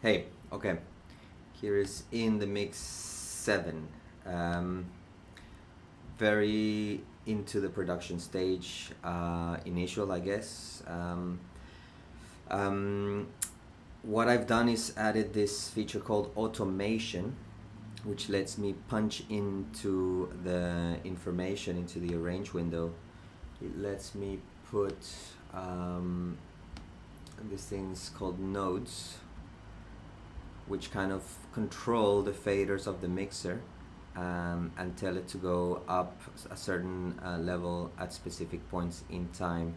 Hey, okay. Here is in the mix 7. Um, very into the production stage, initial, I guess. Um, what I've done is added this feature called automation, which lets me punch into the information into the arrange window. It lets me put these things called nodes, which kind of control the faders of the mixer, and tell it to go up a certain level at specific points in time.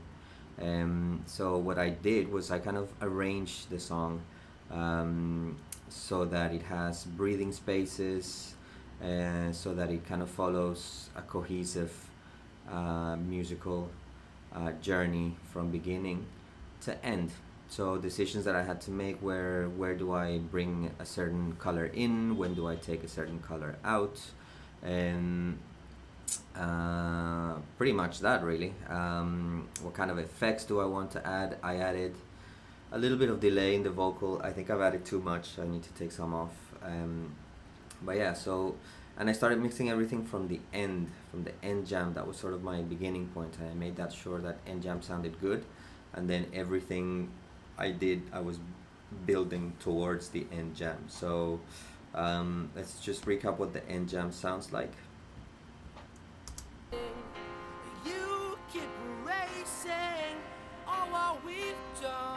So what I did was I kind of arranged the song so that it has breathing spaces, so that it kind of follows a cohesive musical journey from beginning to end. So decisions that I had to make were, where do I bring a certain color in, when do I take a certain color out, and pretty much that really. What kind of effects do I want to add? I added a little bit of delay in the vocal. I think I've added too much, I need to take some off. But yeah, so, and I started mixing everything from the end jam. That was sort of my beginning point. I made that sure that end jam sounded good, and then everything I did, I was building towards the end jam. So let's just recap what the end jam sounds like. You keep racing all what we've done.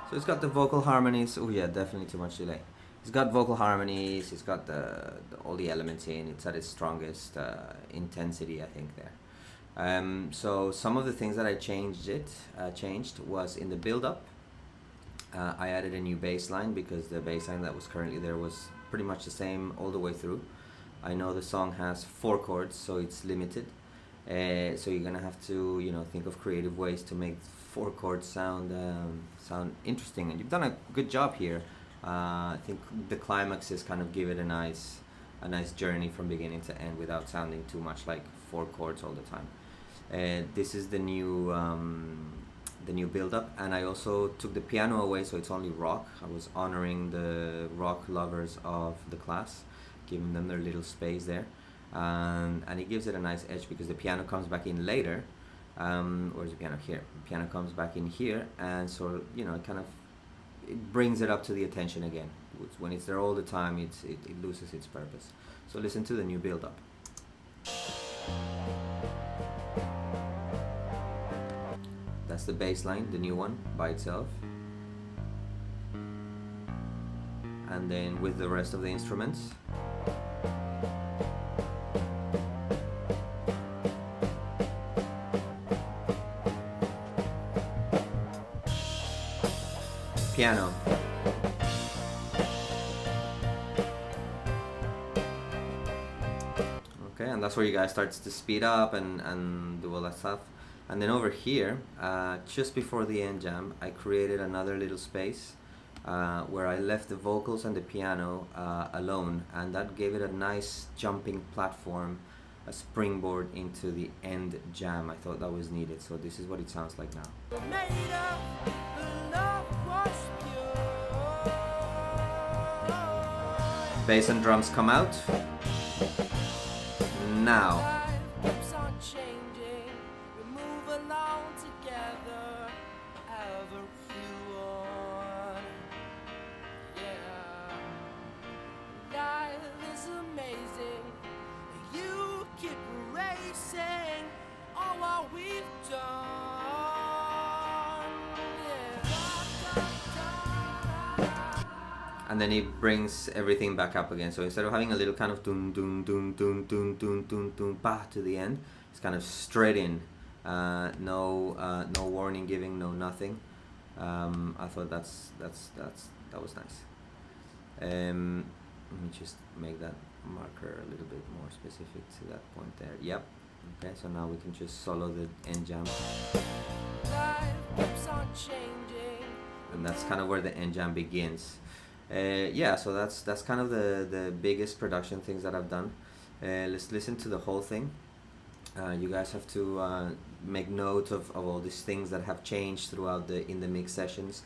So it's got the vocal harmonies. Oh yeah, definitely too much delay. It's got vocal harmonies. It's got all the elements in. It's at its strongest intensity, I think there. So some of the things that I changed was in the build-up. I added a new bass line because the bass line that was currently there was pretty much the same all the way through. I know the song has 4 chords, so it's limited. So you're gonna have to, think of creative ways to make 4 chords sound interesting, and you've done a good job here. I think the climaxes kind of give it a nice journey from beginning to end without sounding too much like 4 chords all the time. This is the new build-up, and I also took the piano away, so it's only rock. I was honoring the rock lovers of the class, giving them their little space there. And it gives it a nice edge because the piano comes back in later. Where's the piano? Here. The piano comes back in here, and so it brings it up to the attention again. When it's there all the time, it loses its purpose. So listen to the new build-up. That's the bass line, the new one by itself, and then with the rest of the instruments. Piano. Okay, and that's where you guys starts to speed up and do all that stuff. And then over here, just before the end jam, I created another little space where I left the vocals and the piano alone, and that gave it a nice jumping platform, a springboard into the end jam. I thought that was needed, so this is what it sounds like now. Bass and drums come out. Now. And then he brings everything back up again. So instead of having a little kind of dun dun dun dun dun dun dun dun ba to the end, it's kind of straight in. No warning giving, no nothing. I thought that was nice. Let me just make that marker a little bit more specific to that point there. Yep. Okay, so now we can just solo the end jam. And that's kind of where the end jam begins. Yeah, so that's kind of the biggest production things that I've done. Let's listen to the whole thing. You guys have to make note of all these things that have changed throughout the in the mix sessions,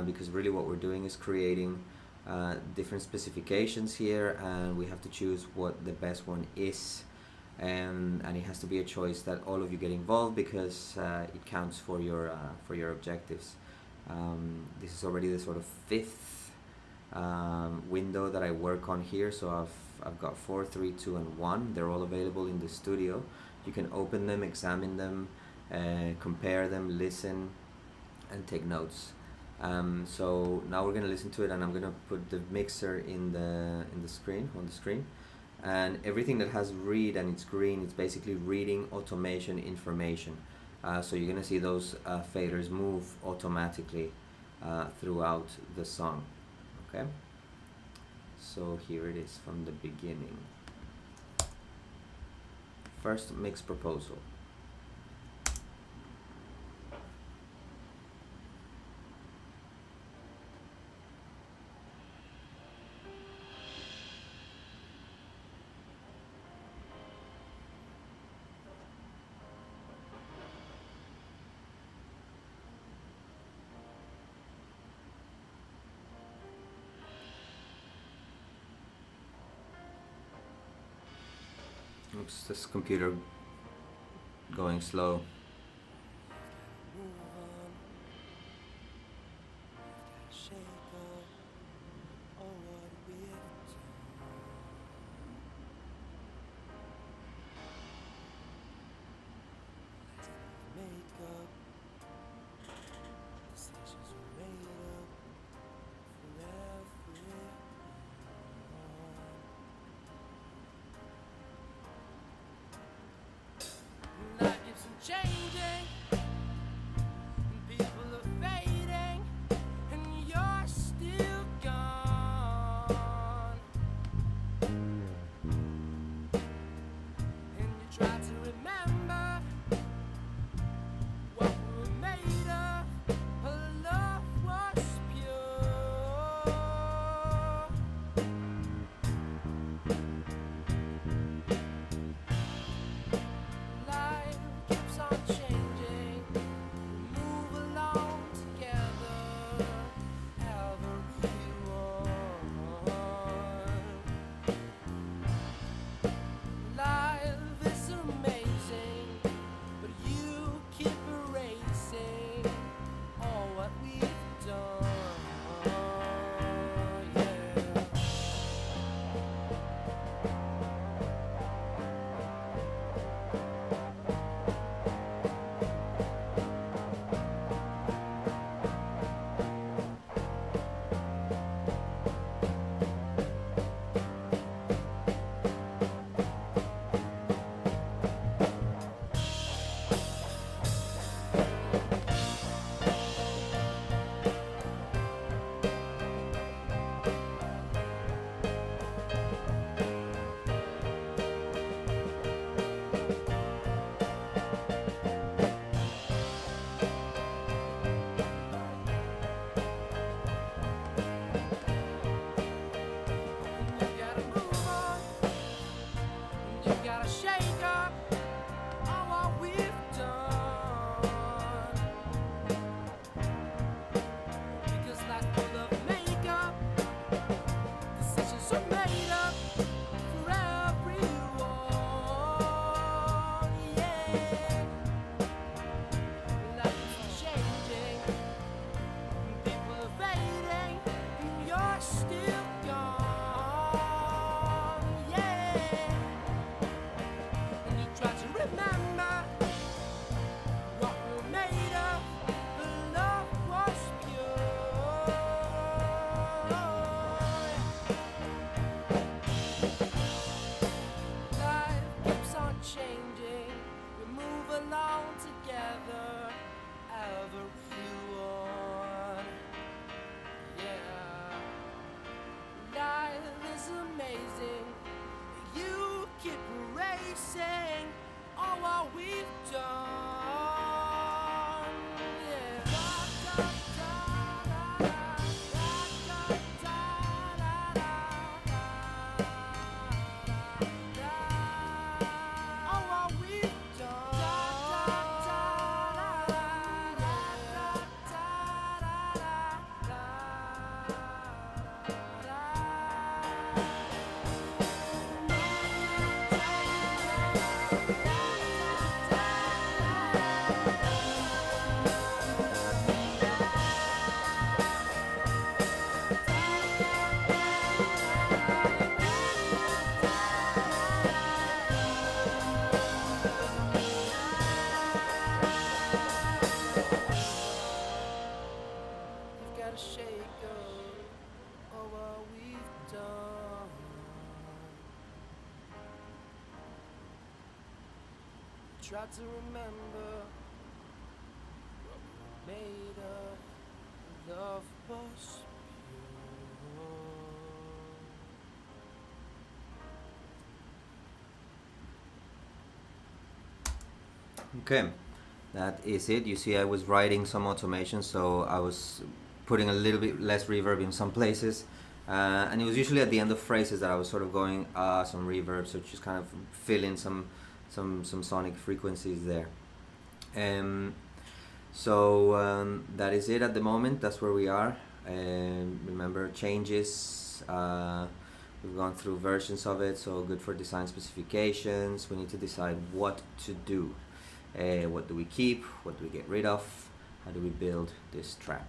because really what we're doing is creating different specifications here, and we have to choose what the best one is, and it has to be a choice that all of you get involved, because it counts for your objectives. This is already the sort of fifth window that I work on here, so I've got 4, 3, 2, and 1. They're all available in the studio. You can open them, examine them, compare them, listen, and take notes. So now we're gonna listen to it, and I'm gonna put the mixer in the screen on the screen, and everything that has read and it's green, it's basically reading automation information. So you're gonna see those faders move automatically throughout the song. Okay. So here it is from the beginning. First mix proposal. Oops, this computer going slow. Change try to remember what we made of. Love was pure. Okay, that is it. You see, I was writing some automation, so I was putting a little bit less reverb in some places. And it was usually at the end of phrases that I was sort of going some reverb, so just kind of fill in some sonic frequencies there. That is it at the moment. That's where we are. Remember, changes. We've gone through versions of it, so good for design specifications. We need to decide what to do. What do we keep? What do we get rid of? How do we build this track?